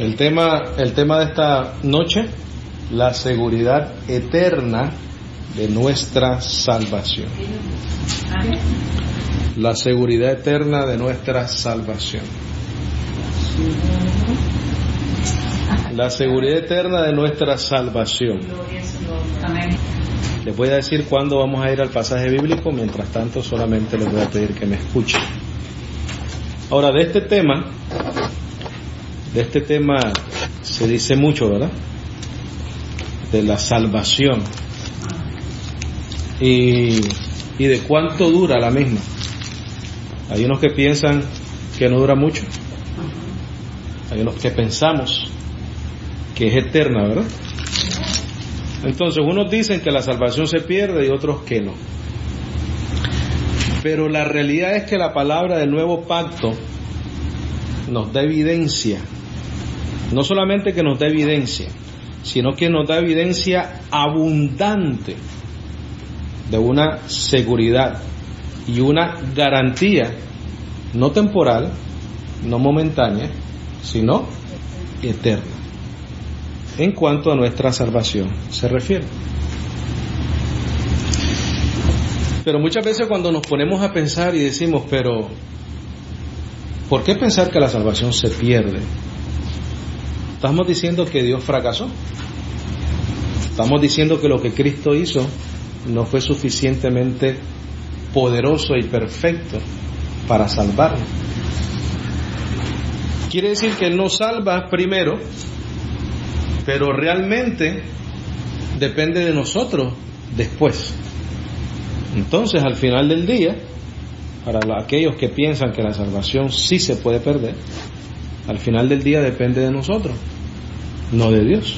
El tema de esta noche, la seguridad eterna de nuestra salvación. La seguridad eterna de nuestra salvación. La seguridad eterna de nuestra salvación. Les voy a decir cuándo vamos a ir al pasaje bíblico, mientras tanto solamente les voy a pedir que me escuchen. Ahora, de este tema se dice mucho, ¿verdad? De la salvación y de cuánto dura la misma. Hay unos que piensan que no dura mucho, hay unos que pensamos que es eterna, ¿verdad? Entonces unos dicen que la salvación se pierde y otros que no. Pero la realidad es que la palabra del nuevo pacto nos da evidencia, no solamente que nos da evidencia, sino que nos da evidencia abundante de una seguridad y una garantía no temporal, no momentánea, sino eterna, en cuanto a nuestra salvación se refiere. Pero muchas veces cuando nos ponemos a pensar y decimos, pero ¿por qué pensar que la salvación se pierde? Estamos diciendo que Dios fracasó. Estamos diciendo que lo que Cristo hizo no fue suficientemente poderoso y perfecto para salvarnos. Quiere decir que Él nos salva primero, pero realmente depende de nosotros después. Entonces, al final del día, para aquellos que piensan que la salvación sí se puede perder, al final del día depende de nosotros, no de Dios.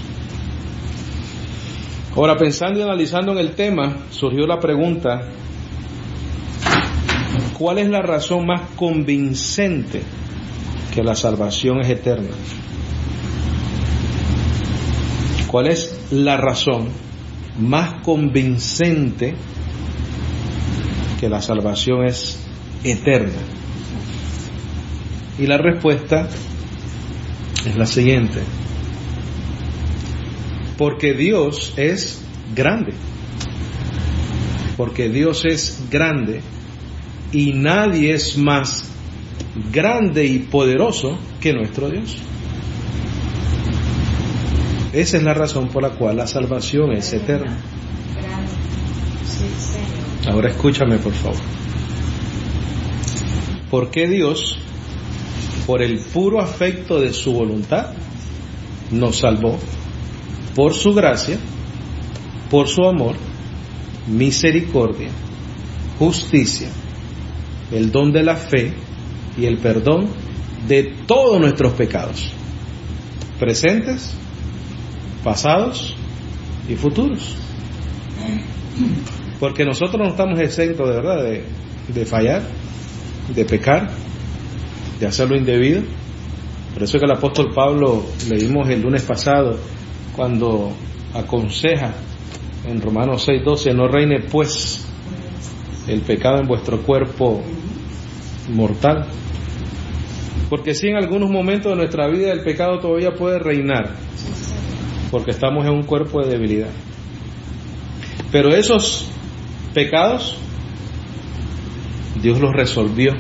Ahora, pensando y analizando en el tema, surgió la pregunta: ¿cuál es la razón más convincente que la salvación es eterna? ¿Cuál es la razón más convincente que la salvación es eterna? Y la respuesta es la siguiente: porque Dios es grande. Porque Dios es grande y nadie es más grande y poderoso que nuestro Dios. Esa es la razón por la cual la salvación es eterna. Ahora escúchame, por favor. Porque Dios, por el puro afecto de su voluntad, nos salvó por su gracia, por su amor, misericordia, justicia, el don de la fe y el perdón de todos nuestros pecados, presentes, pasados y futuros. Porque nosotros no estamos exentos de verdad de fallar, de pecar, de hacer lo indebido. Por eso que el apóstol Pablo, leímos el lunes pasado, cuando aconseja en Romanos 6:12, no reine pues el pecado en vuestro cuerpo mortal. Porque si en algunos momentos de nuestra vida el pecado todavía puede reinar, porque estamos en un cuerpo de debilidad. Pero esos pecados Dios los resolvió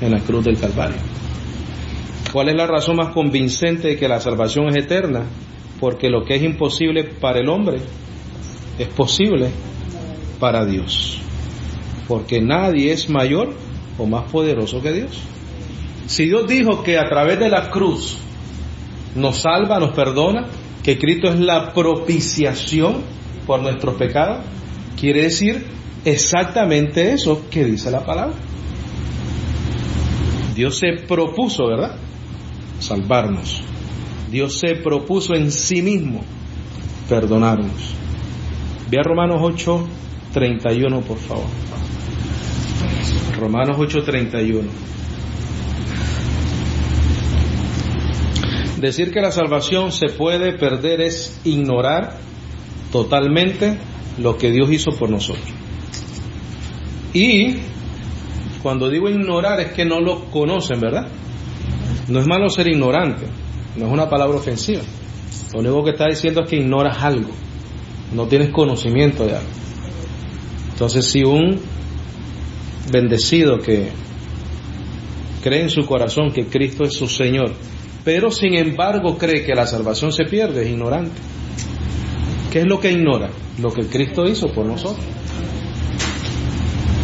en la cruz del Calvario. ¿Cuál es la razón más convincente de que la salvación es eterna? Porque lo que es imposible para el hombre es posible para Dios. Porque nadie es mayor o más poderoso que Dios. Si Dios dijo que a través de la cruz nos salva, nos perdona, que Cristo es la propiciación por nuestros pecados, quiere decir exactamente eso que dice la palabra. Dios se propuso, ¿verdad?, salvarnos. Dios se propuso en sí mismo perdonarnos. Ve a Romanos 8:31, por favor. Romanos 8:31. Decir que la salvación se puede perder es ignorar totalmente lo que Dios hizo por nosotros. Y cuando digo ignorar es que no lo conocen, ¿verdad? No es malo ser ignorante, no es una palabra ofensiva. Lo único que está diciendo es que ignoras algo, no tienes conocimiento de algo. Entonces, si un bendecido que cree en su corazón que Cristo es su Señor, pero sin embargo cree que la salvación se pierde, es ignorante. ¿Qué es lo que ignora? Lo que Cristo hizo por nosotros.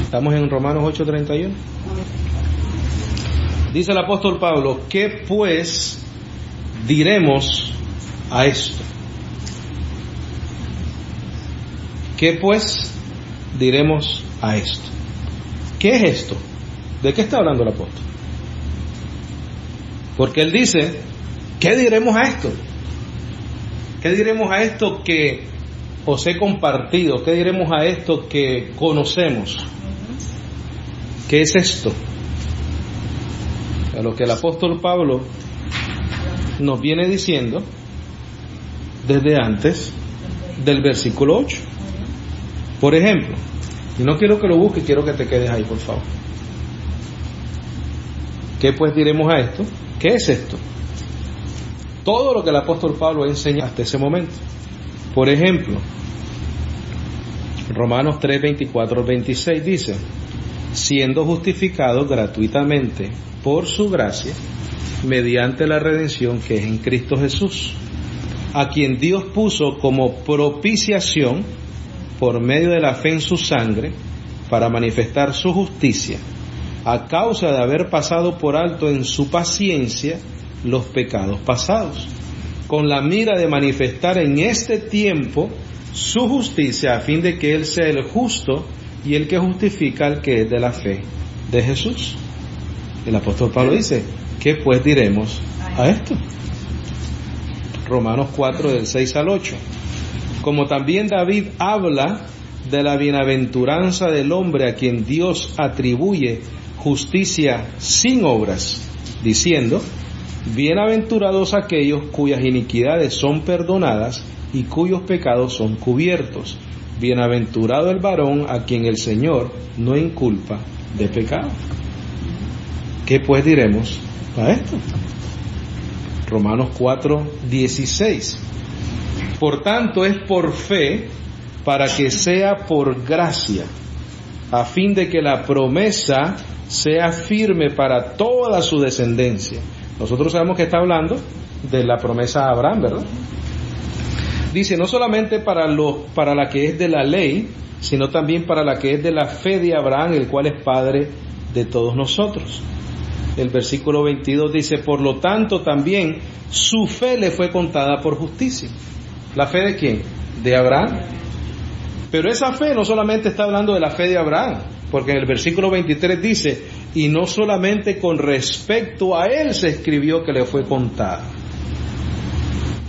Estamos en Romanos 8:31. Dice el apóstol Pablo: ¿qué pues diremos a esto? ¿Qué pues diremos a esto? ¿Qué es esto? ¿De qué está hablando el apóstol? Porque él dice: ¿qué diremos a esto? ¿Qué diremos a esto que os he compartido? ¿Qué diremos a esto que conocemos? ¿Qué es esto? A lo que el apóstol Pablo nos viene diciendo desde antes del versículo 8. Por ejemplo, y no quiero que lo busques, quiero que te quedes ahí, por favor. ¿Qué pues diremos a esto? ¿Qué es esto? Todo lo que el apóstol Pablo enseña hasta ese momento. Por ejemplo, Romanos 3:24-26 dice: siendo justificados gratuitamente por su gracia, mediante la redención que es en Cristo Jesús, a quien Dios puso como propiciación por medio de la fe en su sangre, para manifestar su justicia, a causa de haber pasado por alto en su paciencia los pecados pasados, con la mira de manifestar en este tiempo su justicia, a fin de que Él sea el justo y el que justifica al que es de la fe de Jesús. El apóstol Pablo dice: ¿qué pues diremos a esto? Romanos 4, del 6 al 8. Como también David habla de la bienaventuranza del hombre a quien Dios atribuye justicia sin obras, diciendo: bienaventurados aquellos cuyas iniquidades son perdonadas y cuyos pecados son cubiertos. Bienaventurado el varón a quien el Señor no inculpa de pecado. ¿Qué pues diremos a esto? Romanos 4:16. Por tanto es por fe, para que sea por gracia, a fin de que la promesa sea firme para toda su descendencia. Nosotros sabemos que está hablando de la promesa a Abraham, ¿verdad? Dice: no solamente para la que es de la ley, sino también para la que es de la fe de Abraham, el cual es padre de todos nosotros. El versículo 22 dice: por lo tanto también su fe le fue contada por justicia. ¿La fe de quién? De Abraham. Pero esa fe no solamente está hablando de la fe de Abraham, porque en el versículo 23 dice: y no solamente con respecto a él se escribió que le fue contada,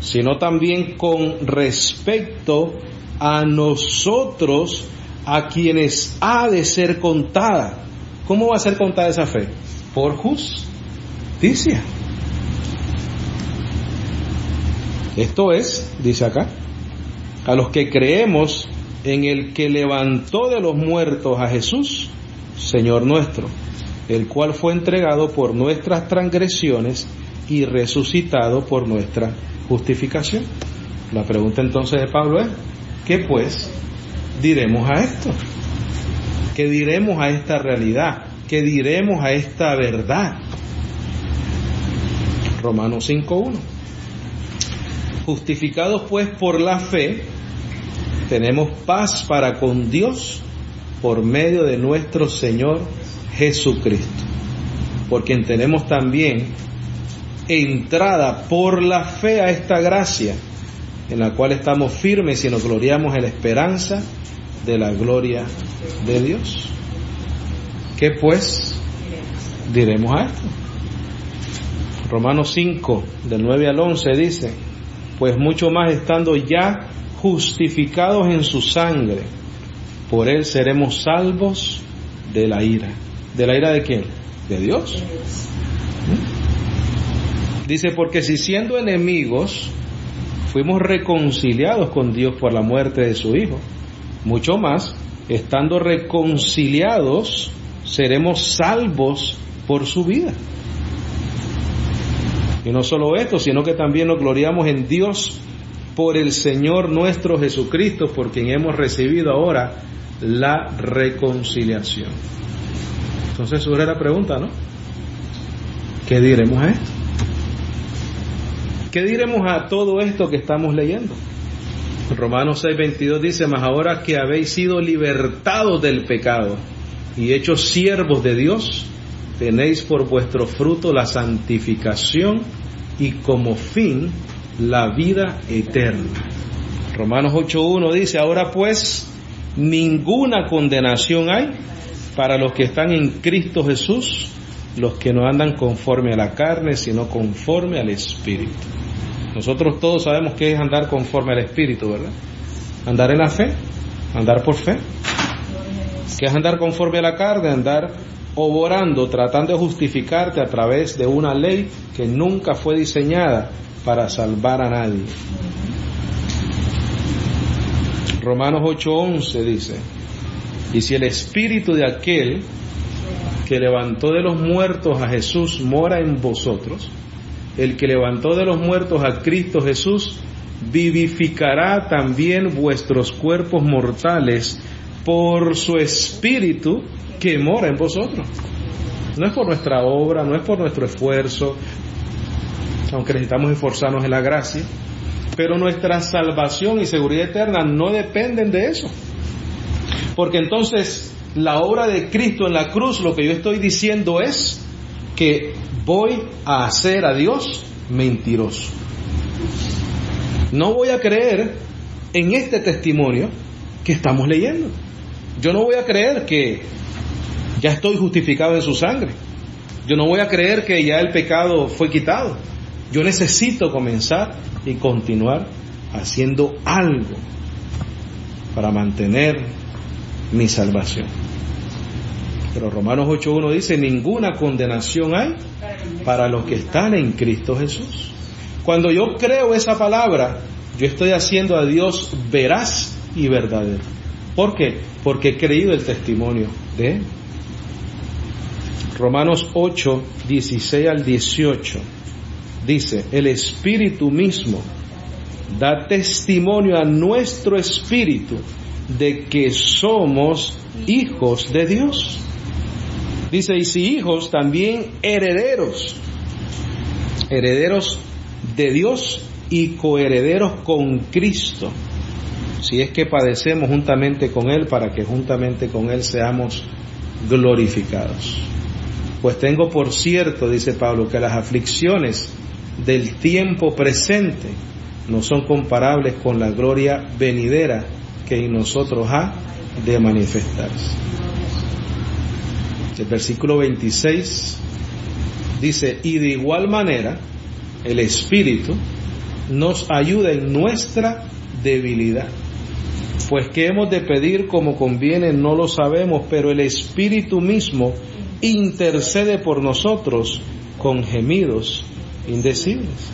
sino también con respecto a nosotros, a quienes ha de ser contada. ¿Cómo va a ser contada esa fe? Por justicia. Esto es, dice acá, a los que creemos en el que levantó de los muertos a Jesús, Señor nuestro, el cual fue entregado por nuestras transgresiones y resucitado por nuestra justificación. La pregunta entonces de Pablo es: ¿qué pues diremos a esto? ¿Qué diremos a esta realidad? ¿Qué diremos a esta verdad? Romanos 5:1. Justificados pues por la fe, tenemos paz para con Dios por medio de nuestro Señor Jesucristo, por quien tenemos también entrada por la fe a esta gracia, en la cual estamos firmes y nos gloriamos en la esperanza de la gloria de Dios. ¿Qué pues diremos a esto? Romanos 5, del 9 al 11 dice: pues mucho más estando ya justificados en su sangre, por él seremos salvos de la ira. ¿De la ira de quién? ¿De Dios? Dice: porque si siendo enemigos fuimos reconciliados con Dios por la muerte de su Hijo, mucho más, estando reconciliados, seremos salvos por su vida. Y no solo esto, sino que también nos gloriamos en Dios por el Señor nuestro Jesucristo, por quien hemos recibido ahora la reconciliación. Entonces surge la pregunta, ¿no? ¿Qué diremos a esto? ¿Qué diremos a todo esto que estamos leyendo? Romanos 6:22 dice: mas ahora que habéis sido libertados del pecado y hechos siervos de Dios, tenéis por vuestro fruto la santificación y como fin la vida eterna. Romanos 8:1 dice: ahora pues ninguna condenación hay para los que están en Cristo Jesús, los que no andan conforme a la carne, sino conforme al Espíritu. Nosotros todos sabemos qué es andar conforme al Espíritu, ¿verdad? Andar en la fe, andar por fe. ¿Qué es andar conforme a la carne? Andar obrando, tratando de justificarte a través de una ley que nunca fue diseñada para salvar a nadie. Romanos 8:11 dice: y si el Espíritu de aquel que levantó de los muertos a Jesús mora en vosotros, el que levantó de los muertos a Cristo Jesús vivificará también vuestros cuerpos mortales por su Espíritu que mora en vosotros. No es por nuestra obra, no es por nuestro esfuerzo, aunque necesitamos esforzarnos en la gracia, pero nuestra salvación y seguridad eterna no dependen de eso. Porque entonces la obra de Cristo en la cruz, lo que yo estoy diciendo es que voy a hacer a Dios mentiroso. No voy a creer en este testimonio que estamos leyendo. Yo no voy a creer que ya estoy justificado en su sangre. Yo no voy a creer que ya el pecado fue quitado. Yo necesito comenzar y continuar haciendo algo para mantener mi salvación. Pero Romanos 8:1 dice: ninguna condenación hay para los que están en Cristo Jesús. Cuando yo creo esa palabra, yo estoy haciendo a Dios veraz y verdadero. ¿Por qué? Porque he creído el testimonio de Él. Romanos 8:16 al 18 dice: el Espíritu mismo da testimonio a nuestro espíritu de que somos hijos de Dios. Dice: y si hijos, también herederos, herederos de Dios y coherederos con Cristo, si es que padecemos juntamente con Él, para que juntamente con Él seamos glorificados. Pues tengo por cierto, dice Pablo, que las aflicciones del tiempo presente no son comparables con la gloria venidera que en nosotros ha de manifestarse. El versículo 26 dice: y de igual manera el Espíritu nos ayuda en nuestra debilidad, pues que hemos de pedir como conviene no lo sabemos, pero el Espíritu mismo intercede por nosotros con gemidos indecibles.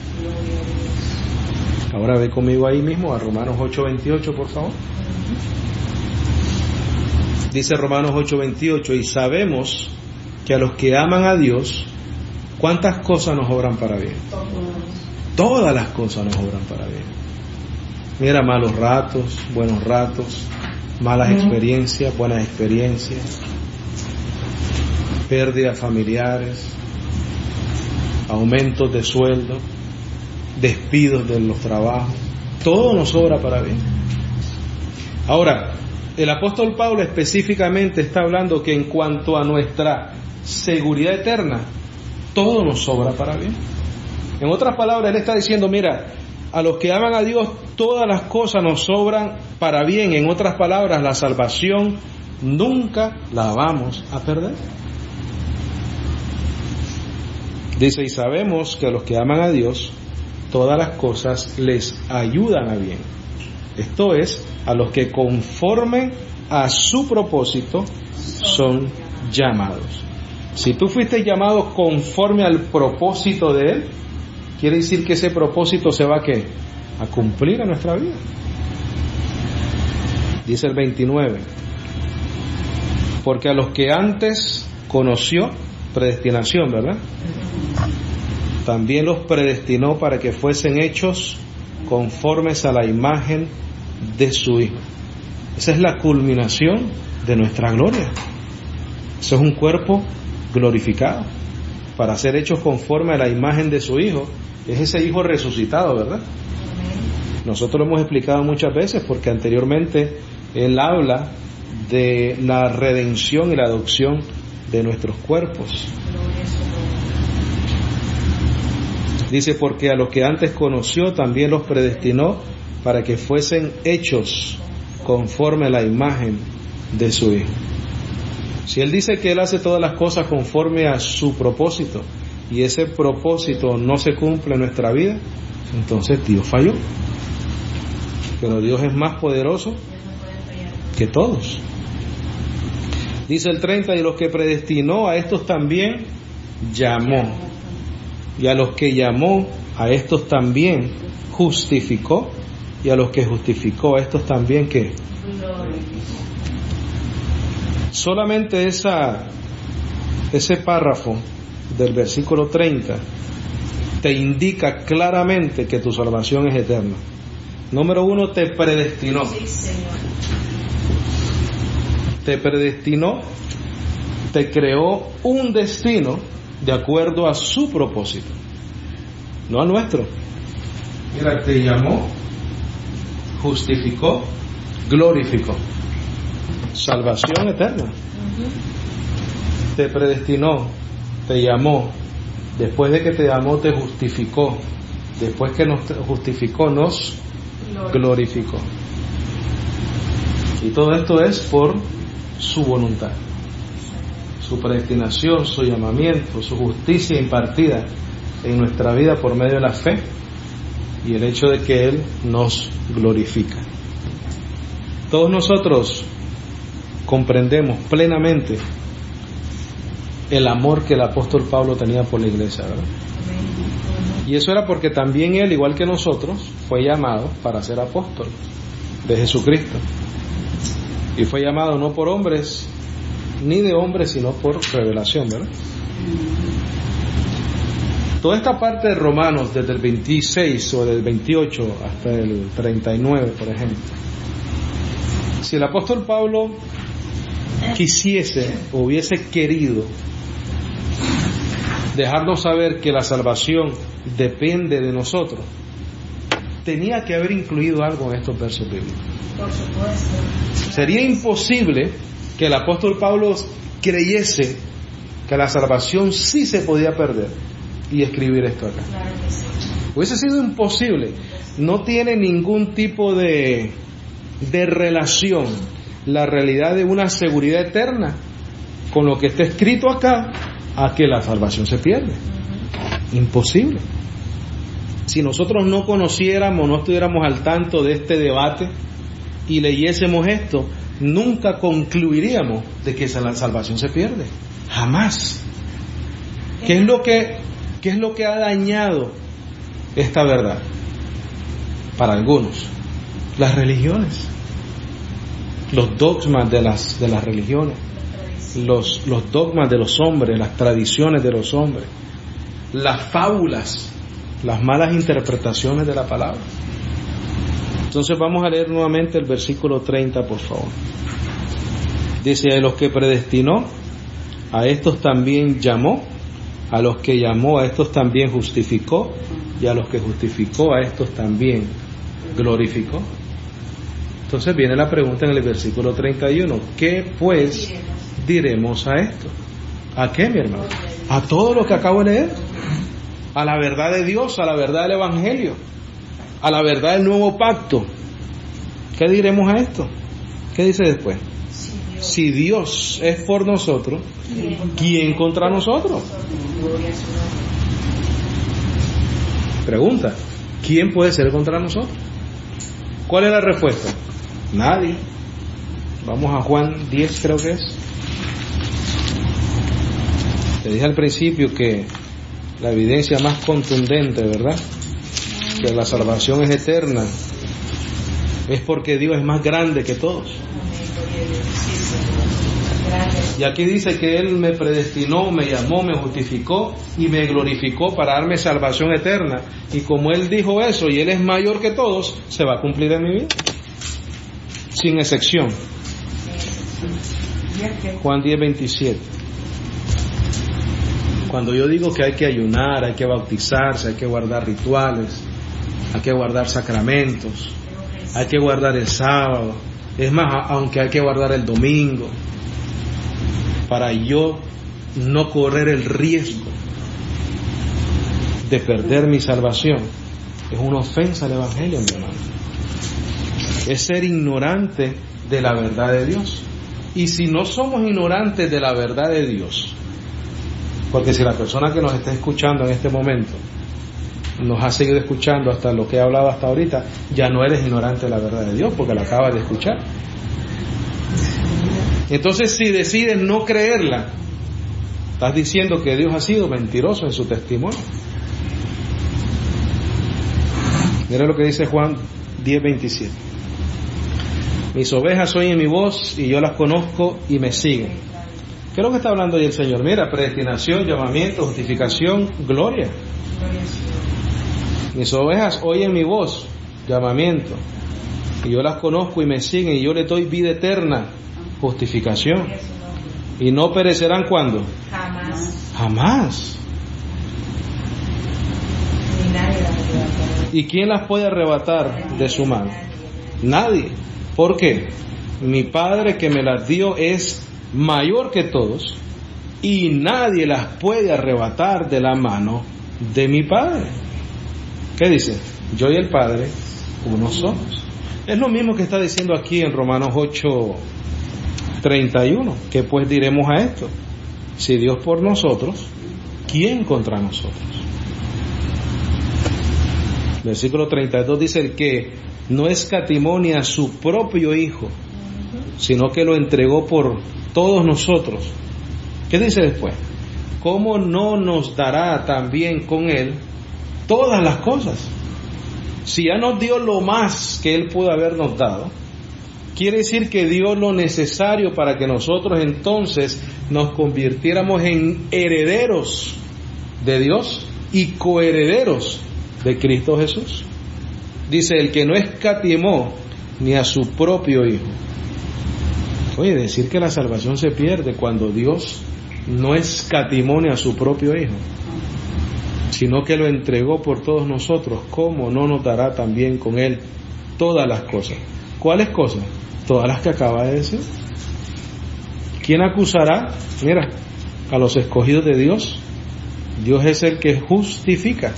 Ahora ve conmigo ahí mismo a Romanos 8:28, por favor. Dice Romanos 8:28: y sabemos que a los que aman a Dios, ¿cuántas cosas nos obran para bien? Todas las cosas nos obran para bien. Mira, malos ratos, buenos ratos, malas experiencias, buenas experiencias, pérdidas familiares, aumentos de sueldo, despidos de los trabajos, todo nos obra para bien. Ahora, el apóstol Pablo específicamente está hablando que en cuanto a nuestra seguridad eterna, todo nos obra para bien. En otras palabras, él está diciendo: mira, a los que aman a Dios, todas las cosas nos obran para bien. En otras palabras, la salvación nunca la vamos a perder. Dice: y sabemos que a los que aman a Dios, todas las cosas les ayudan a bien. Esto es, a los que conforme a su propósito son llamados. Si tú fuiste llamado conforme al propósito de Él, quiere decir que ese propósito se va a cumplir en nuestra vida. Dice el 29: porque a los que antes conoció, predestinación, ¿verdad? también los predestinó para que fuesen hechos conformes a la imagen de su Hijo. Esa es la culminación de nuestra gloria. Eso es un cuerpo glorificado, para ser hechos conforme a la imagen de su Hijo. Es ese Hijo resucitado, ¿verdad? Nosotros lo hemos explicado muchas veces, porque anteriormente Él habla de la redención y la adopción de nuestros cuerpos. Dice, porque a los que antes conoció también los predestinó para que fuesen hechos conforme a la imagen de su Hijo. Si Él dice que Él hace todas las cosas conforme a su propósito, y ese propósito no se cumple en nuestra vida, entonces Dios falló. Pero Dios es más poderoso que todos. Dice el 30, y los que predestinó a estos también llamó, y a los que llamó a estos también justificó, y a los que justificó a estos también ¿qué? Solamente ese párrafo del versículo 30 te indica claramente que tu salvación es eterna. Número 1, te predestinó. Te predestinó, te creó un destino de acuerdo a su propósito, no al nuestro. Mira, te llamó, justificó, glorificó. Salvación eterna. Te predestinó, te llamó, después de que te llamó te justificó, después que nos justificó nos glorificó. Y todo esto es por su voluntad, su predestinación, su llamamiento, su justicia impartida en nuestra vida por medio de la fe y el hecho de que Él nos glorifica. Todos nosotros comprendemos plenamente el amor que el apóstol Pablo tenía por la iglesia, ¿verdad? Y eso era porque también él, igual que nosotros, fue llamado para ser apóstol de Jesucristo. Y fue llamado no por hombres, ni de hombres, sino por revelación, ¿verdad? Toda esta parte de Romanos, desde el 26 o del 28 hasta el 39, por ejemplo, si el apóstol Pablo quisiese o hubiese querido dejarnos saber que la salvación depende de nosotros, tenía que haber incluido algo en estos versos bíblicos. Por supuesto. Sería imposible que el apóstol Pablo creyese que la salvación sí se podía perder y escribir esto acá. Claro que sí. Hubiese sido imposible. No tiene ningún tipo de relación la realidad de una seguridad eterna con lo que está escrito acá a que la salvación se pierde. Imposible. Si nosotros no conociéramos, no estuviéramos al tanto de este debate y leyésemos esto, nunca concluiríamos de que la salvación se pierde. Jamás. ¿Qué es lo que ha dañado esta verdad? Para algunos, las religiones, los dogmas de las religiones, los dogmas de los hombres, las tradiciones de los hombres, las fábulas, las malas interpretaciones de la palabra. Entonces vamos a leer nuevamente el versículo 30, por favor. Dice, a los que predestinó, a estos también llamó, a los que llamó, a estos también justificó, y a los que justificó, a estos también glorificó. Entonces viene la pregunta en el versículo 31, ¿qué pues diremos a esto? ¿A qué, mi hermano? A todo lo que acabo de leer, a la verdad de Dios, a la verdad del Evangelio, a la verdad del nuevo pacto. ¿Qué diremos a esto? ¿Qué dice después? Si Dios es por nosotros, ¿quién contra nosotros? Pregunta, ¿quién puede ser contra nosotros? ¿Cuál es la respuesta? Nadie. Vamos a Juan 10, creo que es. Te dije al principio que la evidencia más contundente, ¿verdad?, que la salvación es eterna, es porque Dios es más grande que todos. Y aquí dice que Él me predestinó, me llamó, me justificó y me glorificó para darme salvación eterna. Y como Él dijo eso y Él es mayor que todos, se va a cumplir en mi vida. Sin excepción. Juan 10:27. Cuando yo digo que hay que ayunar, hay que bautizarse, hay que guardar rituales, hay que guardar sacramentos, hay que guardar el sábado, es más, aunque hay que guardar el domingo, para yo no correr el riesgo de perder mi salvación, es una ofensa al Evangelio, mi hermano. Es ser ignorante de la verdad de Dios. Y si no somos ignorantes de la verdad de Dios, porque si la persona que nos está escuchando en este momento nos ha seguido escuchando hasta lo que he hablado hasta ahorita, ya no eres ignorante de la verdad de Dios, porque la acabas de escuchar. Entonces, si decides no creerla, estás diciendo que Dios ha sido mentiroso en su testimonio. Mira lo que dice Juan 10:27. Mis ovejas oyen mi voz y yo las conozco y me siguen. ¿Qué es lo que está hablando ahí el Señor? Mira, predestinación, llamamiento, justificación, gloria. Mis ovejas oyen mi voz, llamamiento, y yo las conozco y me siguen, y yo les doy vida eterna, justificación. Y no perecerán, ¿cuándo? Jamás. Jamás. ¿Y quién las puede arrebatar de su mano? Nadie. ¿Por qué? Mi Padre que me las dio es mayor que todos, y nadie las puede arrebatar de la mano de mi Padre. ¿Qué dice? Yo y el Padre uno somos. Es lo mismo que está diciendo aquí en Romanos 8:31. ¿Qué pues diremos a esto? Si Dios por nosotros, ¿quién contra nosotros? Versículo 32 dice: el que no escatimó ni a su propio Hijo, sino que lo entregó por todos nosotros. ¿Qué dice después? ¿Cómo no nos dará también con Él todas las cosas? Si ya nos dio lo más que Él pudo habernos dado, quiere decir que dio lo necesario para que nosotros entonces nos convirtiéramos en herederos de Dios y coherederos de Cristo Jesús. Dice: el que no escatimó ni a su propio Hijo. Oye, decir que la salvación se pierde cuando Dios no escatimó ni a su propio Hijo, sino que lo entregó por todos nosotros, ¿cómo no nos dará también con Él todas las cosas? ¿Cuáles cosas? Todas las que acaba de decir. ¿Quién acusará? Mira, a los escogidos de Dios. Dios es el que justifica.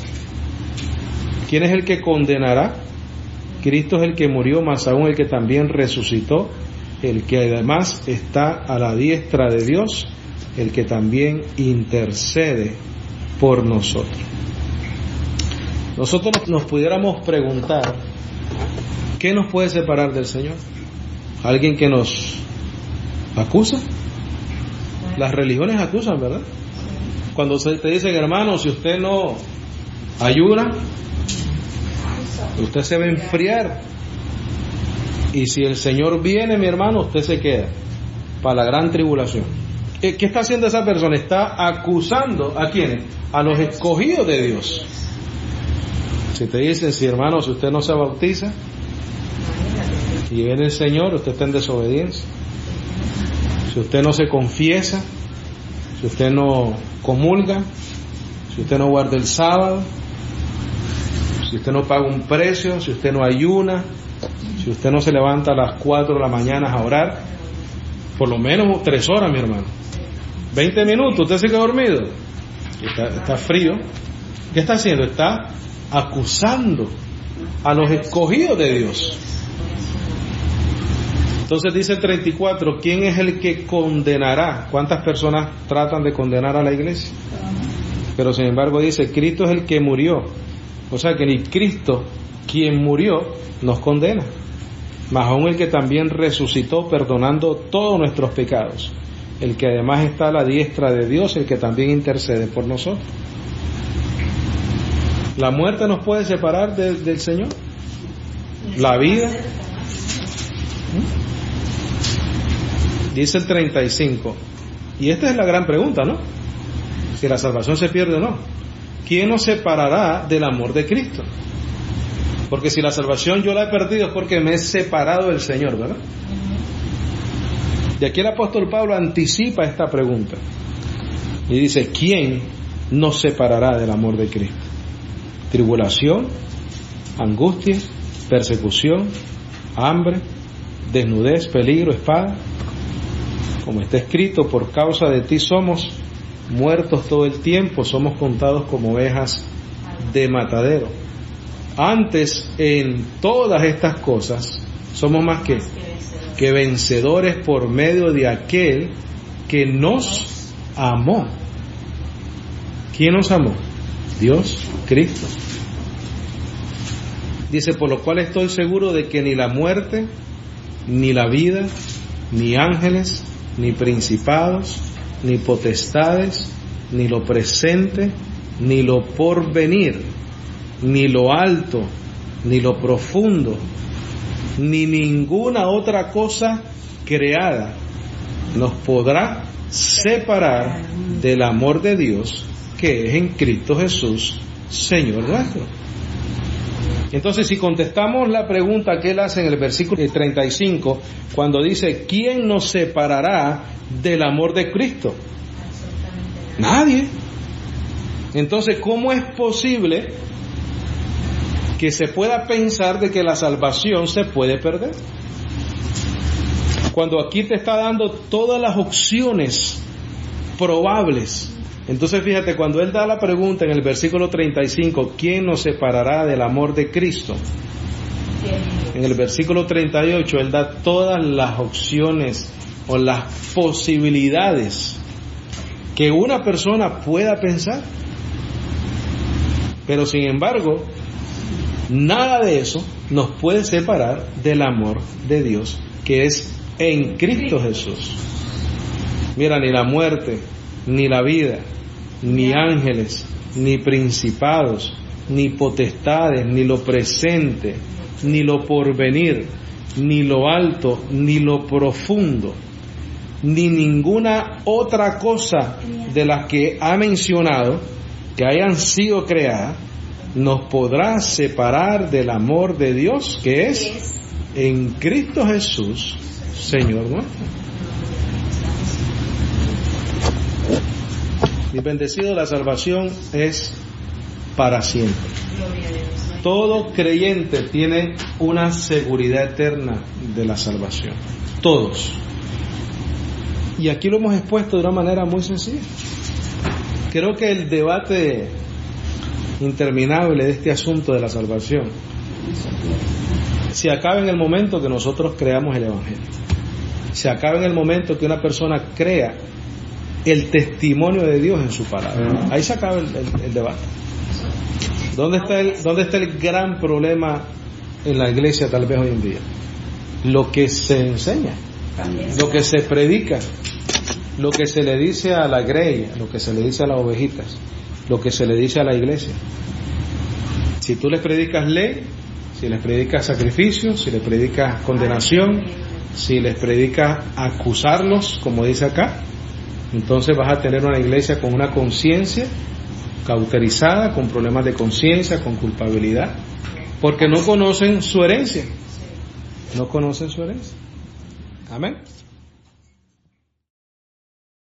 ¿Quién es el que condenará? Cristo es el que murió, más aún el que también resucitó, el que además está a la diestra de Dios, el que también intercede por nosotros. Nosotros nos pudiéramos preguntar, ¿qué nos puede separar del Señor? ¿Alguien que nos acusa? Las religiones acusan, ¿verdad? Cuando te dicen: hermano, si usted no ayuna, usted se va a enfriar, y si el Señor viene, mi hermano, usted se queda para la gran tribulación. ¿Qué está haciendo esa persona? Está acusando ¿a quiénes? A los escogidos de Dios. Si te dicen: si hermano, si usted no se bautiza y viene el Señor, usted está en desobediencia. Si usted no se confiesa, si usted no comulga, si usted no guarda el sábado, si usted no paga un precio, si usted no ayuna, si usted no se levanta a las 4 de la mañana a orar, por lo menos 3 horas, mi hermano, 20 minutos, usted se queda dormido, está frío. ¿Qué está haciendo? Está acusando a los escogidos de Dios. Entonces dice el 34, ¿quién es el que condenará? ¿Cuántas personas tratan de condenar a la iglesia? Pero sin embargo dice: Cristo es el que murió. O sea que ni Cristo, quien murió, nos condena, mas aún el que también resucitó, perdonando todos nuestros pecados, el que además está a la diestra de Dios, el que también intercede por nosotros. ¿La muerte nos puede separar del Señor? ¿La vida? Dice el 35, Y esta es la gran pregunta, ¿no? Si la salvación se pierde o no. ¿Quién nos separará del amor de Cristo? Porque si la salvación yo la he perdido es porque me he separado del Señor, ¿verdad? Y aquí el apóstol Pablo anticipa esta pregunta y dice: ¿quién nos separará del amor de Cristo? Tribulación, angustia, persecución, hambre, desnudez, peligro, espada. Como está escrito, por causa de ti somos muertos todo el tiempo, somos contados como ovejas de matadero. Antes, en todas estas cosas, somos más que vencedores por medio de aquel que nos amó. ¿Quién nos amó? Dios, Cristo. Dice: por lo cual estoy seguro de que ni la muerte, ni la vida, ni ángeles, ni principados, ni potestades, ni lo presente, ni lo porvenir, ni lo alto, ni lo profundo, ni ninguna otra cosa creada nos podrá separar del amor de Dios que es en Cristo Jesús, Señor nuestro. Entonces, si contestamos la pregunta que él hace en el versículo 35, cuando dice: ¿quién nos separará del amor de Cristo? Nadie. Entonces, ¿cómo es posible que se pueda pensar de que la salvación se puede perder? Cuando aquí te está dando todas las opciones probables. Entonces fíjate, cuando él da la pregunta en el versículo 35, ¿quién nos separará del amor de Cristo? En el versículo 38 él da todas las opciones o las posibilidades que una persona pueda pensar. Pero sin embargo, nada de eso nos puede separar del amor de Dios que es en Cristo Jesús. Mira, ni la muerte, ni la vida, ni ángeles, ni principados, ni potestades, ni lo presente, ni lo porvenir, ni lo alto, ni lo profundo, ni ninguna otra cosa de las que ha mencionado que hayan sido creadas nos podrá separar del amor de Dios que es en Cristo Jesús, Señor nuestro. Y bendecido, la salvación es para siempre. Todo creyente tiene una seguridad eterna de la salvación. Todos. Y aquí lo hemos expuesto de una manera muy sencilla. Creo que el debate interminable de este asunto de la salvación se acaba en el momento que nosotros creamos el Evangelio. Se acaba en el momento que una persona crea el testimonio de Dios en su palabra. Ahí se acaba el debate. ¿Dónde está el gran problema en la iglesia tal vez hoy en día? Lo que se enseña, lo que se predica, lo que se le dice a la grey, lo que se le dice a las ovejitas, lo que se le dice a la iglesia. Si tú les predicas ley, si les predicas sacrificios, si les predicas condenación, si les predicas acusarlos, como dice acá, entonces vas a tener una iglesia con una conciencia cauterizada, con problemas de conciencia, con culpabilidad, porque no conocen su herencia. No conocen su herencia. Amén.